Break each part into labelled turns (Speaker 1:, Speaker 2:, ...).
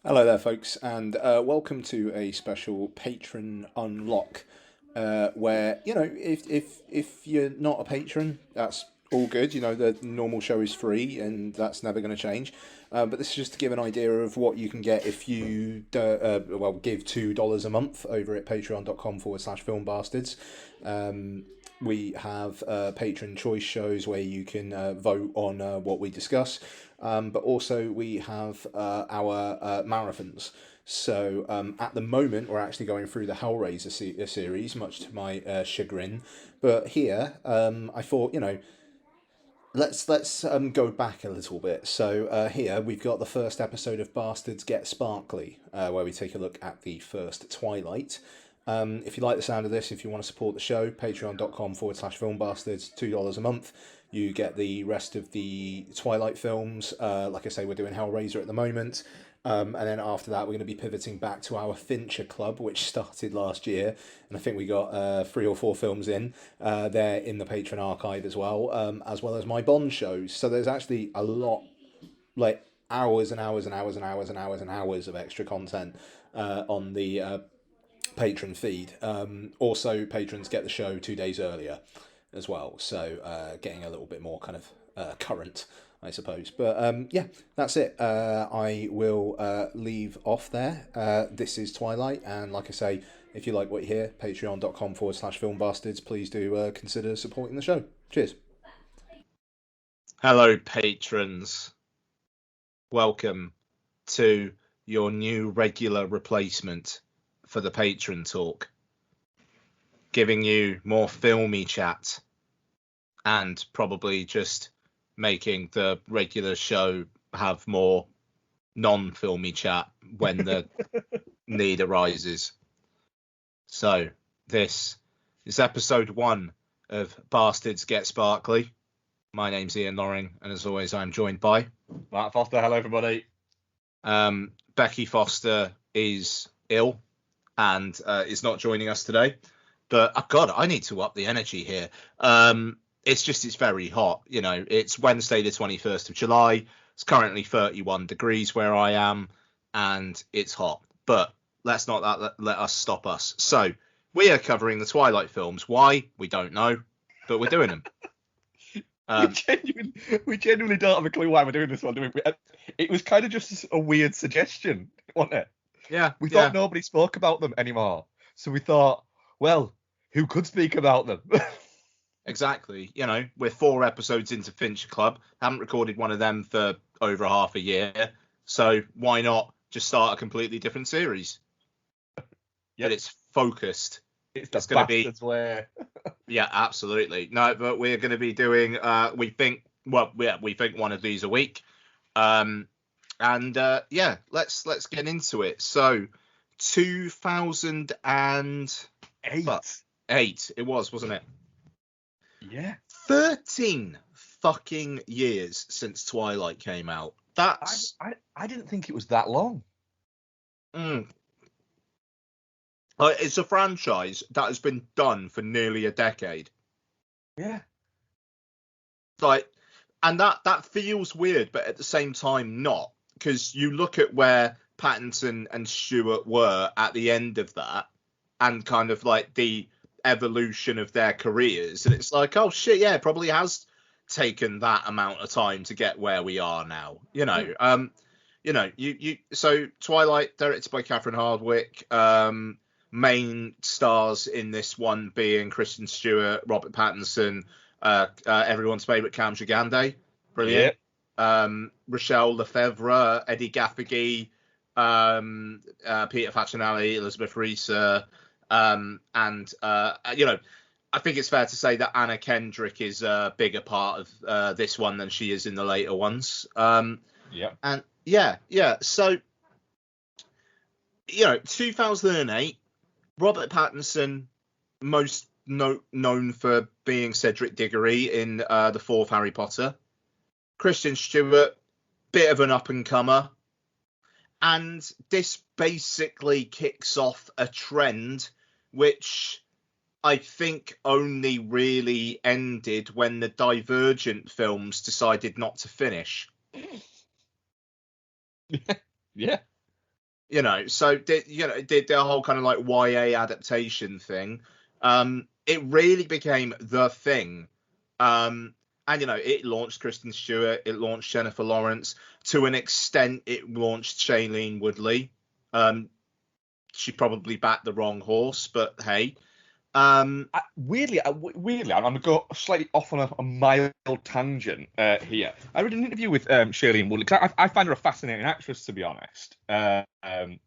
Speaker 1: Hello there, folks, and welcome to a special patron unlock. Where if you're not a patron, that's all good. The normal show is free, and that's never going to change. But this is just to give an idea of what you can get if you give $2 a month over at patreon.com/film bastards. We have patron choice shows where you can vote on what we discuss, but also we have our marathons. So at the moment, we're actually going through the Hellraiser series, much to my chagrin. But here, I thought, let's go back a little bit. So here we've got the first episode of Bastards Get Sparkly, where we take a look at the first Twilight. If you like the sound of this, if you want to support the show, patreon.com/film bastards, $2 a month. You get the rest of the Twilight films. Like I say, we're doing Hellraiser at the moment. And then after that, we're going to be pivoting back to our Fincher Club, which started last year. And I think we got 3 or 4 films in. They're in the Patreon archive as well as my Bond shows. So there's actually a lot, like hours and hours and hours and hours and hours and hours of extra content on the patron feed. Also, patrons get the show 2 days earlier as well, so getting a little bit more kind of current, I suppose. But yeah, that's it. I will leave off there. This is Twilight, and like I say, if you like what you hear, patreon.com/film bastards, please do consider supporting the show. Cheers.
Speaker 2: Hello, patrons. Welcome to your new regular replacement for the patron talk, giving you more filmy chat and probably just making the regular show have more non-filmy chat when the need arises. So this is episode 1 of Bastards Get Sparkly. My name's Ian Loring, and as always, I'm joined by
Speaker 3: Matt Foster. Hello, everybody.
Speaker 2: Becky Foster is ill and is not joining us today. But God, I need to up the energy here. It's very hot. It's Wednesday, the 21st of July. It's currently 31 degrees where I am, and it's hot. But let's not let us stop us. So we are covering the Twilight films. Why? We don't know, but we're doing them.
Speaker 3: We genuinely don't have a clue why we're doing this one, do we? It was kind of just a weird suggestion, wasn't it?
Speaker 2: Yeah.
Speaker 3: We thought nobody spoke about them anymore. So we thought, well, who could speak about them?
Speaker 2: Exactly. We're 4 episodes into Fincher Club. Haven't recorded one of them for over half a year. So why not just start a completely different series?
Speaker 3: Yep.
Speaker 2: But it's focused.
Speaker 3: It's going to be way.
Speaker 2: Yeah, absolutely. No, but we're going to be doing. We think one of these a week. Yeah, let's get into it. So, 2008 it was, wasn't it?
Speaker 3: Yeah.
Speaker 2: 13 fucking years since Twilight came out. That's
Speaker 3: I didn't think it was that long.
Speaker 2: It's a franchise that has been done for nearly a decade.
Speaker 3: Yeah.
Speaker 2: And that feels weird, but at the same time not, because you look at where Pattinson and Stewart were at the end of that, and kind of like the evolution of their careers, and it's like, oh shit, yeah, it probably has taken that amount of time to get where we are now. So Twilight, directed by Catherine Hardwicke. Main stars in this one being Kristen Stewart, Robert Pattinson, everyone's favourite Cam Gigande, brilliant. Yep. Rochelle Lefevre, Eddie Gaffigy, Peter Facinelli, Elizabeth Reese, I think it's fair to say that Anna Kendrick is a bigger part of this one than she is in the later ones.
Speaker 3: Yeah.
Speaker 2: And yeah. So 2008. Robert Pattinson, most known for being Cedric Diggory in the 4th Harry Potter. Kristen Stewart, bit of an up-and-comer. And this basically kicks off a trend which I think only really ended when the Divergent films decided not to finish.
Speaker 3: Yeah.
Speaker 2: So did the whole kind of like YA adaptation thing. It really became the thing. And it launched Kristen Stewart, it launched Jennifer Lawrence. To an extent, it launched Shailene Woodley. She probably backed the wrong horse, but hey.
Speaker 3: Weirdly, I'm going to go slightly off on a mild tangent here. I read an interview with Shailene Woodley, because I find her a fascinating actress, to be honest, in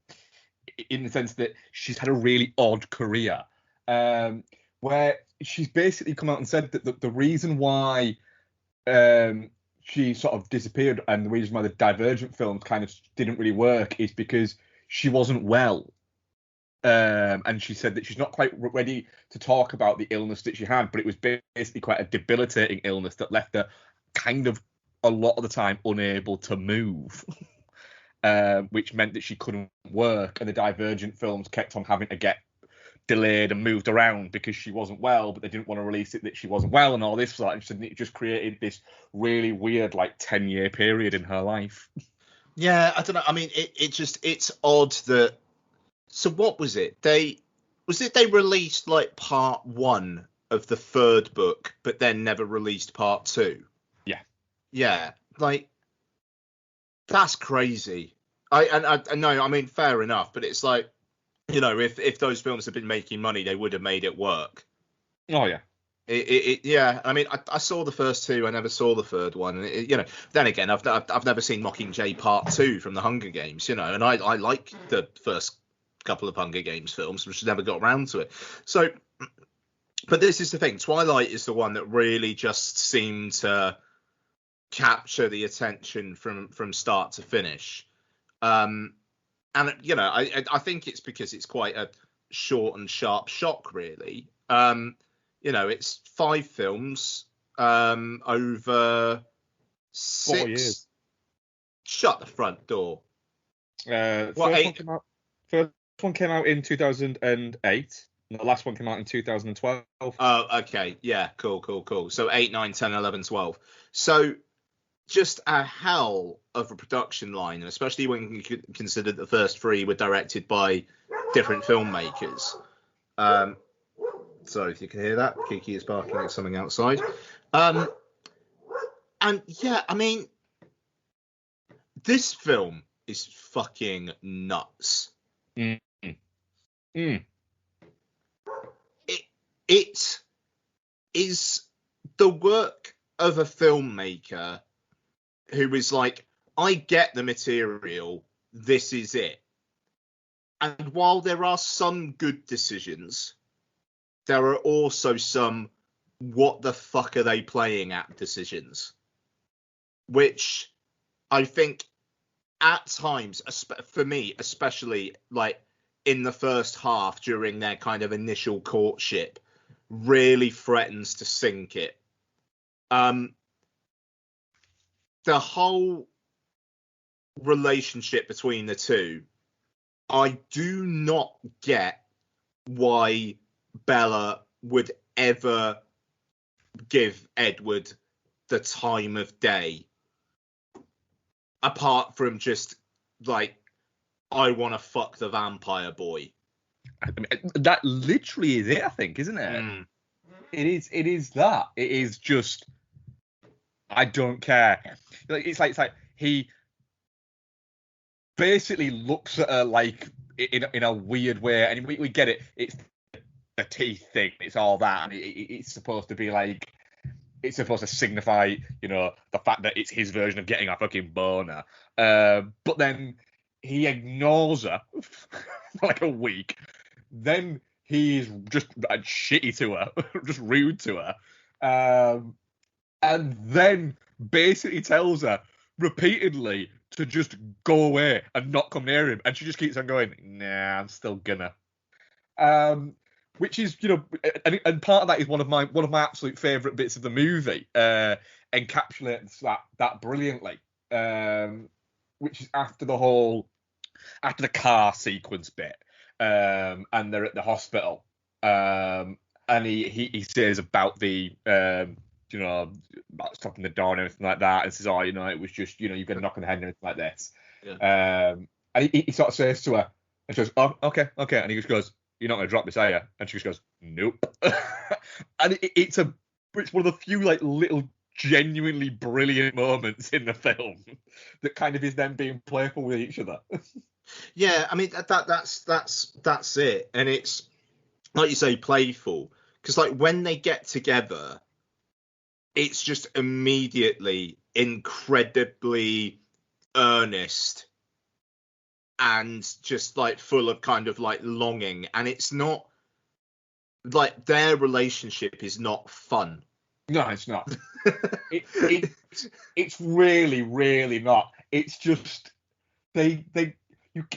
Speaker 3: the sense that she's had a really odd career, where she's basically come out and said that the reason why she sort of disappeared and the reason why the Divergent films kind of didn't really work is because she wasn't well. And she said that she's not quite ready to talk about the illness that she had, but it was basically quite a debilitating illness that left her kind of a lot of the time unable to move, which meant that she couldn't work, and the Divergent films kept on having to get delayed and moved around because she wasn't well, but they didn't want to release it that she wasn't well and all this. And it just created this really weird, like, 10-year period in her life.
Speaker 2: Yeah, I don't know. I mean, it's odd that. So what was it? They released like part 1 of the 3rd book, but then never released part 2.
Speaker 3: Yeah.
Speaker 2: Yeah, like that's crazy. I know. I mean, fair enough, but it's like, if those films had been making money, they would have made it work.
Speaker 3: Oh yeah.
Speaker 2: Yeah. I mean, I saw the first 2. I never saw the 3rd one. And then again, I've never seen Mockingjay Part 2 from the Hunger Games. And I like the first couple of Hunger Games films, which never got around to it. So, but this is the thing. Twilight is the one that really just seemed to capture the attention from start to finish. And I think it's because it's quite a short and sharp shock, really. It's 5 films over 6
Speaker 3: 4 years.
Speaker 2: Shut the front door.
Speaker 3: First one came out in 2008. And the last one came out in 2012.
Speaker 2: Oh, okay. Yeah, cool. So 8, 9, 10, 11, 12. So just a hell of a production line, and especially when you consider the first 3 were directed by different filmmakers. Sorry if you can hear that. Kiki is barking at something outside. And yeah, I mean, this film is fucking nuts. It is the work of a filmmaker who is like, I get the material, this is it. And while there are some good decisions, there are also some what the fuck are they playing at decisions, which I think at times, for me especially, like in the first half during their kind of initial courtship, really threatens to sink it. The whole relationship between the two, I do not get why Bella would ever give Edward the time of day, apart from just like, I want to fuck the vampire boy.
Speaker 3: I mean, that literally is it, I think, isn't it? It is that. It is just, I don't care. It's like he basically looks at her like in a weird way, and we get it. It's the teeth thing. It's all that, and it's supposed to be like, it's supposed to signify, the fact that it's his version of getting a fucking boner. But then he ignores her for like a week. Then he's just shitty to her, just rude to her. And then basically tells her repeatedly to just go away and not come near him. And she just keeps on going, nah, I'm still gonna. Which is, and part of that is one of my absolute favourite bits of the movie. Encapsulates that brilliantly. Which is after the car sequence bit. And they're at the hospital. And he says about the about stopping the door and everything like that, and says, it was just, you've got to knock on the head and everything like this.
Speaker 2: Yeah.
Speaker 3: And he sort of says to her, and she goes, "Oh, okay." And he just goes, "You're not going to drop this, are you?" And she just goes, "Nope." And it's one of the few like little genuinely brilliant moments in the film that kind of is them being playful with each other.
Speaker 2: Yeah, I mean that's it, and it's like you say, playful, because like when they get together, it's just immediately incredibly earnest and just like full of kind of like longing, and it's not like their relationship is not fun.
Speaker 3: No, it's not. It's really, really not. It's just you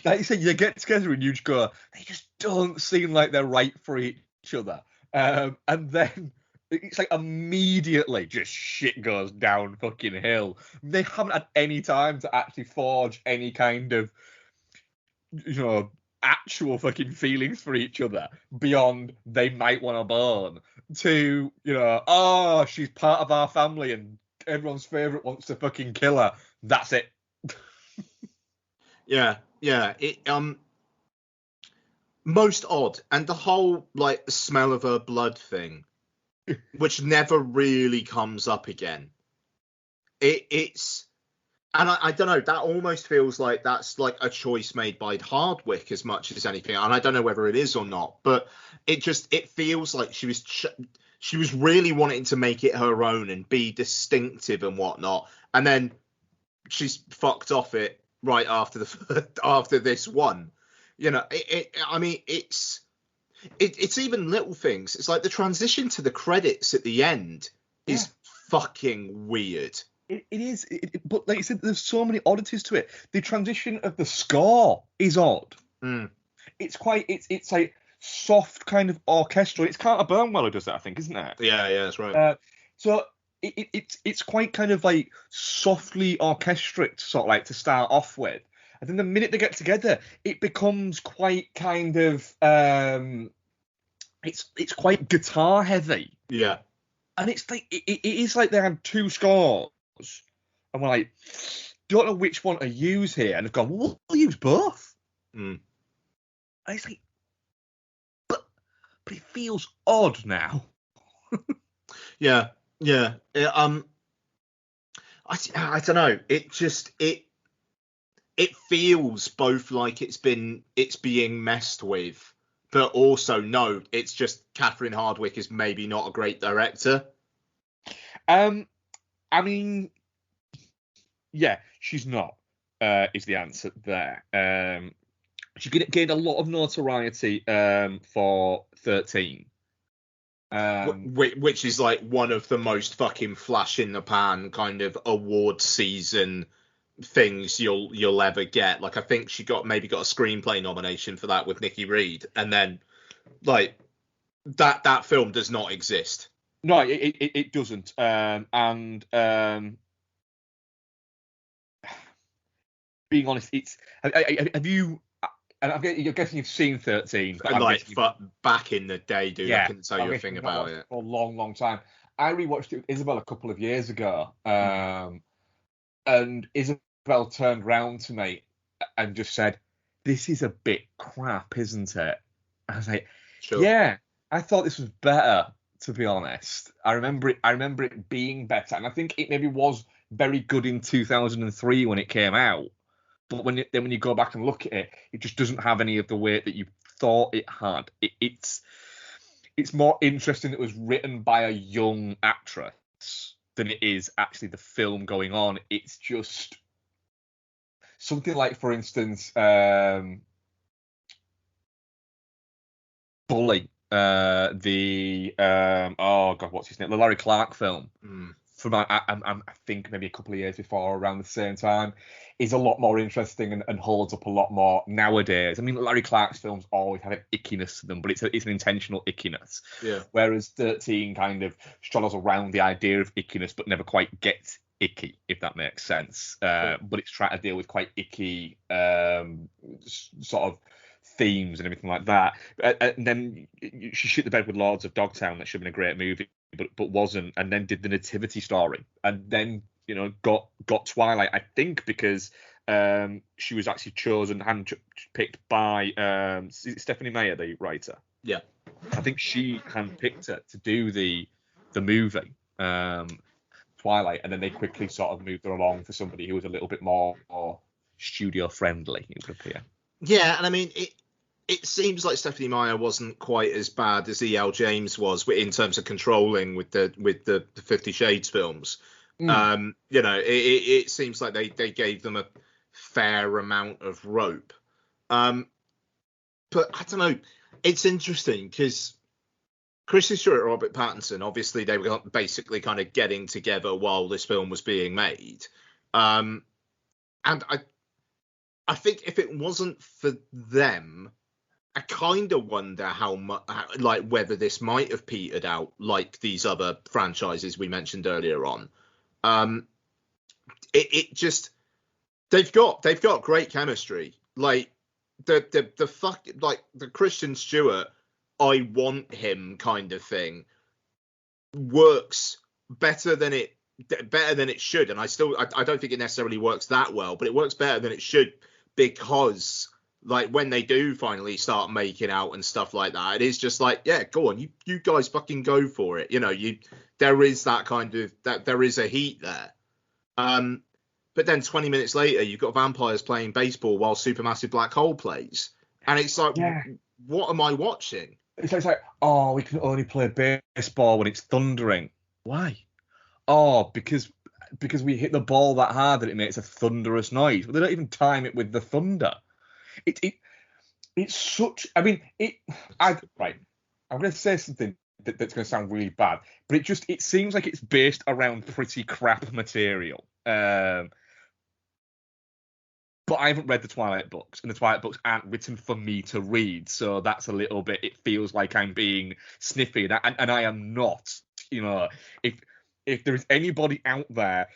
Speaker 3: like you said, they get together and you just go, they just don't seem like they're right for each other. And then it's like immediately just shit goes down fucking hill. They haven't had any time to actually forge any kind of, actual fucking feelings for each other beyond they might want to bone to, oh, she's part of our family and everyone's favorite wants to fucking kill her. That's it.
Speaker 2: Yeah. It most odd, and the whole like the smell of her blood thing, which never really comes up again. It's and I don't know, that almost feels like that's like a choice made by Hardwick as much as anything, and I don't know whether it is or not, but it feels like she was really wanting to make it her own and be distinctive and whatnot, and then she's fucked off it right after after this one. I mean, it's even little things. It's like the transition to the credits at the end is fucking weird.
Speaker 3: It is, but like you said, there's so many oddities to it. The transition of the score is odd.
Speaker 2: Mm.
Speaker 3: It's like soft kind of orchestral. It's Carter Burnwell who does that, I think, isn't it?
Speaker 2: Yeah, that's right.
Speaker 3: So it's quite kind of like softly orchestrated, sort of like to start off with, and then the minute they get together, it becomes quite kind of it's quite guitar heavy.
Speaker 2: Yeah,
Speaker 3: and it's like it is like they had two scores, and we're like, don't know which one to use here, and they've gone, well, we'll use both.
Speaker 2: Mm.
Speaker 3: And it's like, but it feels odd now.
Speaker 2: Yeah. I don't know. It feels both like it's being messed with, but also no, it's just Catherine Hardwick is maybe not a great director.
Speaker 3: I mean, yeah, she's not. Is the answer there? She gained a lot of notoriety for 13.
Speaker 2: Which is like one of the most fucking flash in the pan kind of award season things you'll ever get. Like I think she maybe got a screenplay nomination for that with Nikki Reed, and then like that film does not exist.
Speaker 3: No, it doesn't. Being honest, it's have you? And I'm guessing you've seen 13, but
Speaker 2: like back in the day, dude.
Speaker 3: Yeah,
Speaker 2: I couldn't tell you a thing about it
Speaker 3: for a long, long time. I rewatched it with Isabel a couple of years ago, and Isabel turned round to me and just said, "This is a bit crap, isn't it?" I was like,
Speaker 2: Sure.
Speaker 3: "Yeah, I thought this was better." To be honest, I remember it being better, and I think it maybe was very good in 2003 when it came out. But when you go back and look at it, it just doesn't have any of the weight that you thought it had. It's more interesting that it was written by a young actress than it is actually the film going on. It's just something like, for instance, Bully, what's his name? The Larry Clark film. From I think maybe a couple of years before, around the same time, is a lot more interesting and holds up a lot more nowadays. I mean, Larry Clark's films always have an ickiness to them, but it's an intentional ickiness.
Speaker 2: Yeah.
Speaker 3: Whereas 13 kind of straddles around the idea of ickiness, but never quite gets icky, if that makes sense. But it's trying to deal with quite icky sort of themes and everything like that. And then she shit the bed with Lords of Dogtown. That should have been a great movie, but wasn't. And then did the Nativity Story, and then got Twilight. I think because she was actually chosen, handpicked by is it Stephanie Meyer, the writer.
Speaker 2: Yeah.
Speaker 3: I think she handpicked her to do the movie, Twilight, and then they quickly sort of moved her along for somebody who was a little bit more studio friendly, it would appear.
Speaker 2: Yeah, and I mean, it seems like Stephanie Meyer wasn't quite as bad as E.L. James was in terms of controlling with the 50 Shades films. It seems like they gave them a fair amount of rope. But I don't know. It's interesting because Kristen Stewart and Robert Pattinson, obviously, they were basically kind of getting together while this film was being made. And I think if it wasn't for them, I kind of wonder how much, like, whether this might have petered out like these other franchises we mentioned earlier on. It just, they've got great chemistry. Like the Kristen Stewart, I want him kind of thing works better than it should. And I don't think it necessarily works that well, but it works better than it should, because like when they do finally start making out and stuff like that, it is just like, yeah, go on, you guys fucking go for it. There is that kind of, that there is a heat there. But then 20 minutes later, you've got vampires playing baseball while Supermassive Black Hole plays. And it's like, what am I watching?
Speaker 3: It's like, oh, we can only play baseball when it's thundering. Why? Oh, because we hit the ball that hard that it makes a thunderous noise. Well, they don't even time it with the thunder. It's such. I mean, right. I'm going to say something that's going to sound really bad, but it seems like it's based around pretty crap material. But I haven't read the Twilight books, and the Twilight books aren't written for me to read, so that's a little bit. It feels like I'm being sniffy, and I am not. If there is anybody out there,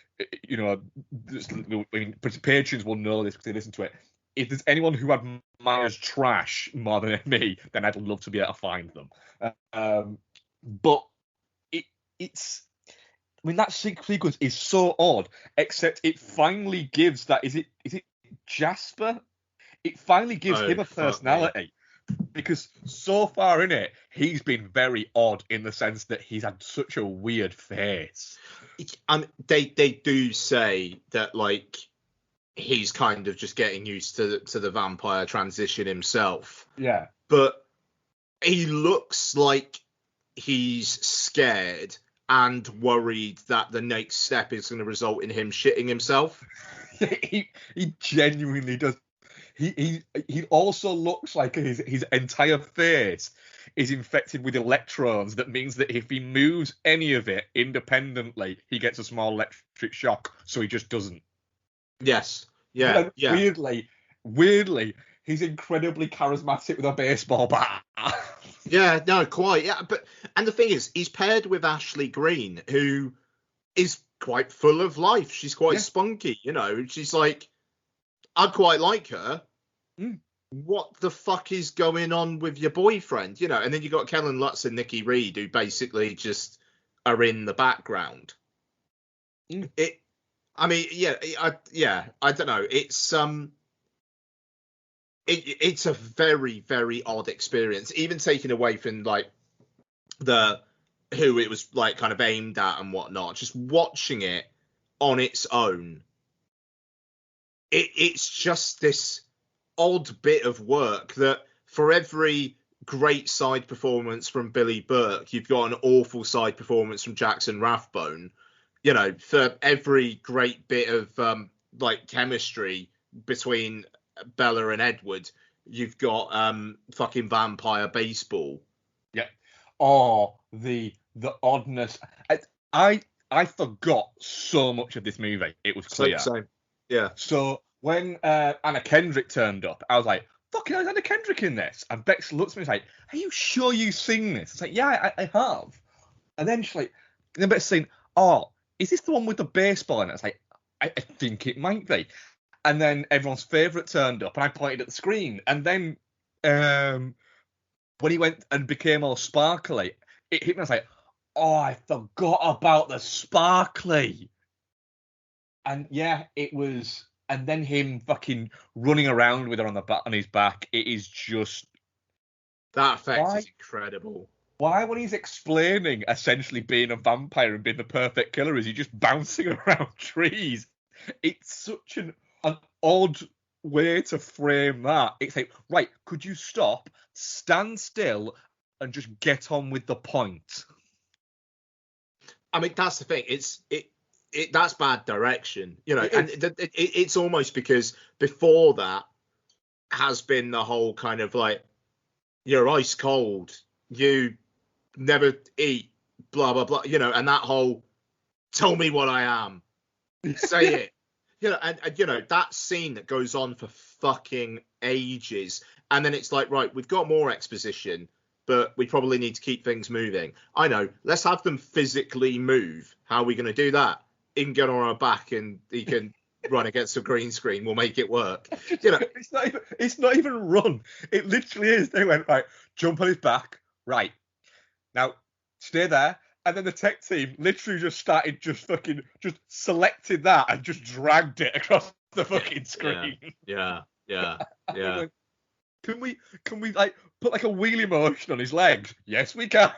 Speaker 3: patrons will know this because they listen to it. If there's anyone who admires trash more than me, then I'd love to be able to find them. But it's. I mean, that sequence is so odd, except it finally gives that. Is it Jasper? It finally gives him a personality, because so far in it, he's been very odd in the sense that he's had such a weird face.
Speaker 2: They do say that, like, he's kind of just getting used to the vampire transition himself.
Speaker 3: Yeah.
Speaker 2: But he looks like he's scared and worried that the next step is going to result in him shitting himself.
Speaker 3: he genuinely does. He also looks like his entire face is infected with electrons. That means that if he moves any of it independently, he gets a small electric shock. So he just doesn't.
Speaker 2: Yes. Yeah.
Speaker 3: Weirdly, he's incredibly charismatic with a baseball bat.
Speaker 2: Yeah. No, quite. Yeah. And the thing is, he's paired with Ashley Greene, who is quite full of life. She's quite spunky. She's like, I quite like her. What the fuck is going on with your boyfriend? And then you got Kellen Lutz and Nikki Reed, who basically just are in the background. I don't know. It's a very, very odd experience, even taken away from like who it was like kind of aimed at and whatnot. Just watching it on its own, it's just this odd bit of work that for every great side performance from Billy Burke, you've got an awful side performance from Jackson Rathbone. For every great bit of like chemistry between Bella and Edward, you've got fucking vampire baseball.
Speaker 3: Yeah. Oh, the oddness. I forgot so much of this movie. It was clear.
Speaker 2: Same. Yeah.
Speaker 3: So when Anna Kendrick turned up, I was like, fucking hell, is Anna Kendrick in this? And Bex looks at me and is like, are you sure you've seen this? It's like, yeah, I have. And then she's like, and then Bex saying, oh, is this the one with the baseball in it? It's like, I think it might be. And then everyone's favourite turned up, and I pointed at the screen. And then when he went and became all sparkly, it hit me. I was like, oh, I forgot about the sparkly. And yeah, it was and then him fucking running around with her on his back. It is just
Speaker 2: That effect
Speaker 3: why.
Speaker 2: is incredible.
Speaker 3: Why, when he's explaining essentially being a vampire and being the perfect killer, is he just bouncing around trees? It's such an odd way to frame that. It's like, right, could you stop, stand still, and just get on with the point?
Speaker 2: I mean, that's the thing. That's bad direction, you know, and it's almost because before that has been the whole kind of like, you're ice cold, you never eat, blah blah blah, you know, and that whole tell me what I am, say it, you know, and you know that scene that goes on for fucking ages, and then it's like, right, we've got more exposition, but we probably need to keep things moving. I know, let's have them physically move. How are we going to do that? He can get on our back and he can run against a green screen. We'll make it work. You know,
Speaker 3: it's not even run. It literally is. They went, right, jump on his back, right. Now, stay there. And then the tech team literally just started just selected that and just dragged it across the fucking screen.
Speaker 2: Yeah.
Speaker 3: Like, can we like put like a wheelie motion on his legs? Yes, we can.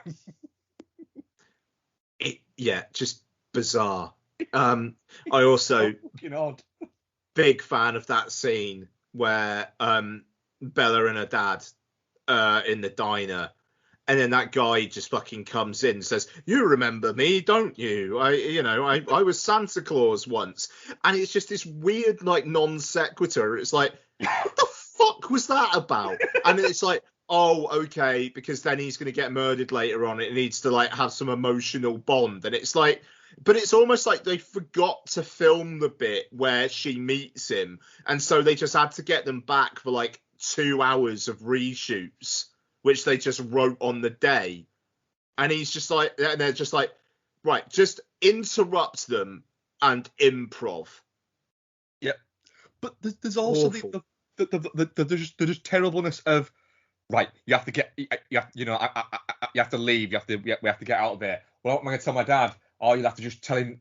Speaker 2: Just bizarre. I also
Speaker 3: fucking odd.
Speaker 2: Big fan of that scene where Bella and her dad in the diner. And then that guy just fucking comes in and says, "You remember me, don't you? I was Santa Claus once." And it's just this weird, like, non sequitur. It's like, what the fuck was that about? And it's like, oh, okay, because then he's going to get murdered later on. It needs to, like, have some emotional bond. And it's like, but it's almost like they forgot to film the bit where she meets him. And so they just had to get them back for, like, 2 hours of reshoots, which they just wrote on the day. And he's just like, and they're just like, right, just interrupt them and improv.
Speaker 3: Yeah. But there's also the just terribleness of, right, you have to get, you have to leave, we have to get out of there. Well, what am I going to tell my dad? Oh, you'll have to just tell him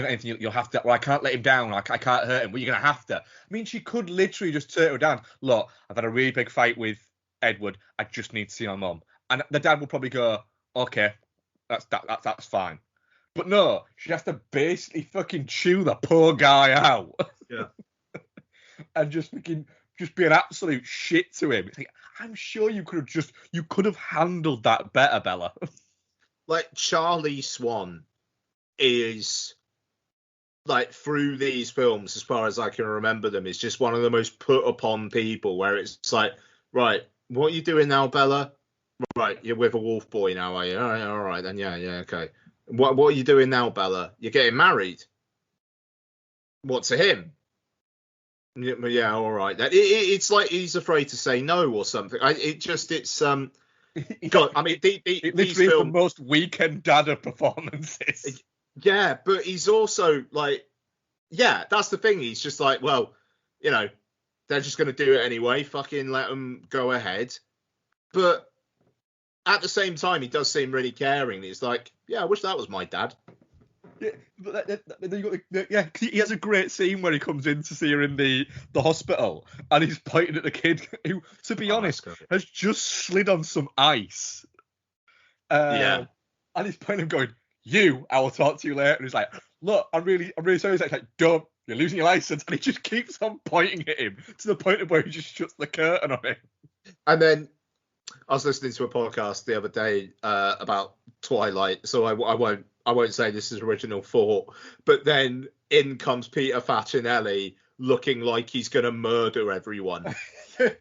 Speaker 3: anything. You'll have to. Well, I can't let him down. I can't hurt him. Well, you're going to have to. I mean, she could literally just turn her down. Look, I've had a really big fight with Edward. I just need to see my mum. And the dad will probably go, okay, that's fine. But no, she has to basically fucking chew the poor guy out.
Speaker 2: Yeah.
Speaker 3: And just be an absolute shit to him. It's like, I'm sure you could have handled that better, Bella.
Speaker 2: Like, Charlie Swan is, like, through these films, as far as I can remember them, is just one of the most put upon people, where it's like, right, what are you doing now, Bella? Right, you're with a wolf boy now, are you? All right then, yeah, okay. What are you doing now, Bella? You're getting married. What, to him? Yeah, all right. It's like he's afraid to say no or something. God, I mean,
Speaker 3: it literally is the most weekend dada performances.
Speaker 2: Yeah, but he's also like, yeah, that's the thing. He's just like, well, you know, they're just going to do it anyway. Fucking let them go ahead. But at the same time, he does seem really caring. He's like, yeah, I wish that was my dad.
Speaker 3: Yeah, but he has a great scene where he comes in to see her in the hospital, and he's pointing at the kid who, to be honest, has just slid on some ice.
Speaker 2: Yeah.
Speaker 3: And he's pointing him going, I will talk to you later. And he's like, look, I'm really sorry. He's like, don't, you're losing your license. And he just keeps on pointing at him to the point of where he just shuts the curtain on him.
Speaker 2: And then I was listening to a podcast the other day about Twilight, so I won't say this is original thought, but then in comes Peter Facinelli looking like he's gonna murder everyone.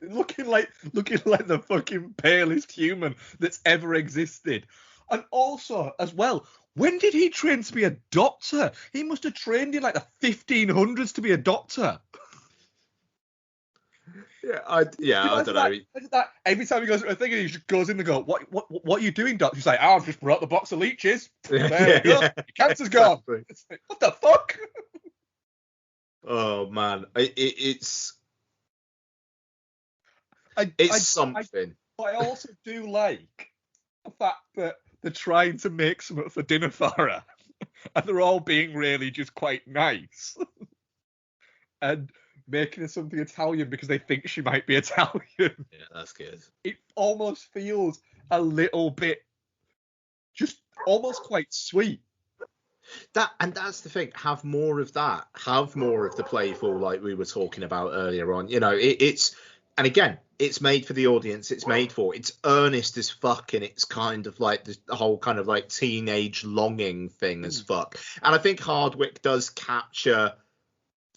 Speaker 3: looking like the fucking palest human that's ever existed. And also, as well, when did he train to be a doctor? He must have trained in like the 1500s to be a doctor.
Speaker 2: I don't know.
Speaker 3: Every time he goes to a thing, he just goes in and goes, what are you doing, doctor? He's like, I've just brought the box of leeches. There you go. Your cancer's gone. Like, what the fuck?
Speaker 2: Oh man, it's something.
Speaker 3: But I also do like the fact that they're trying to make something for dinner for her, and they're all being really just quite nice. and making her something Italian because they think she might be Italian.
Speaker 2: Yeah, that's good.
Speaker 3: It almost feels a little bit, just almost quite sweet.
Speaker 2: That's the thing. Have more of that. Have more of the playful, like we were talking about earlier on. You know, it's and again, it's made for the audience. It's made for. It's earnest as fuck, and it's kind of like the whole kind of like teenage longing thing as fuck. And I think Hardwick does capture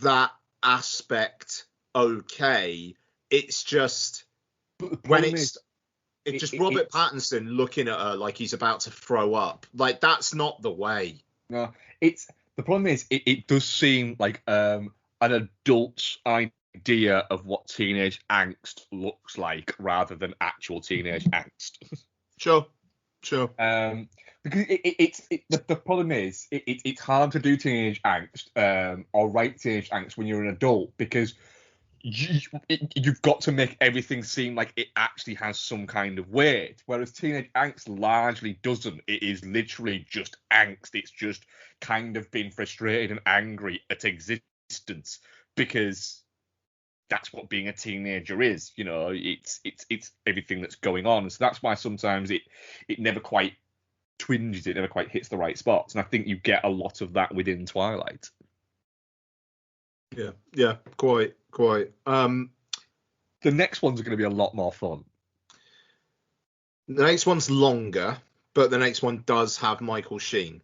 Speaker 2: that aspect. Okay, it's just when it's just Robert Pattinson looking at her like he's about to throw up. Like that's not the way.
Speaker 3: No, it's the problem is it does seem like an adult's idea of what teenage angst looks like rather than actual teenage angst.
Speaker 2: Sure.
Speaker 3: Because the problem is it's hard to do teenage angst or write teenage angst when you're an adult because you've got to make everything seem like it actually has some kind of weight, whereas teenage angst largely doesn't. It is literally just angst. It's just kind of being frustrated and angry at existence because that's what being a teenager is. You know, it's everything that's going on. So that's why sometimes it never quite twinges, it never quite hits the right spots. And I think you get a lot of that within Twilight.
Speaker 2: Yeah, quite.
Speaker 3: The next one's going to be a lot more fun.
Speaker 2: The next one's longer, but the next one does have Michael Sheen.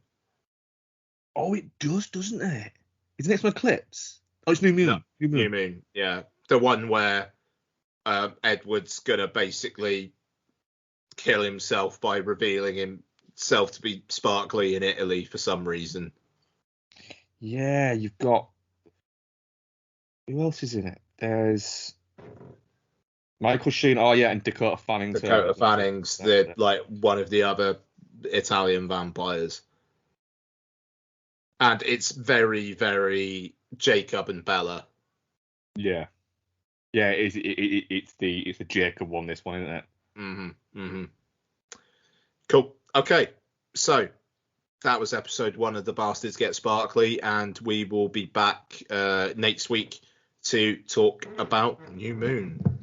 Speaker 3: Oh, it does, doesn't it? Is the next one Eclipse? Oh, it's New Moon.
Speaker 2: No, New Moon, yeah. The one where Edward's going to basically kill himself by revealing himself to be Sparkly in Italy for some reason.
Speaker 3: Yeah, you've got... Who else is in it? There's Michael Sheen. Oh yeah, and Dakota Fanning.
Speaker 2: Dakota Fanning's like one of the other Italian vampires, and it's very, very Jacob and Bella.
Speaker 3: Yeah. It's the Jacob one. This one, isn't it?
Speaker 2: Cool. Okay, so that was episode 1 of the Bastards Get Sparkly, and we will be back next week to talk about New Moon.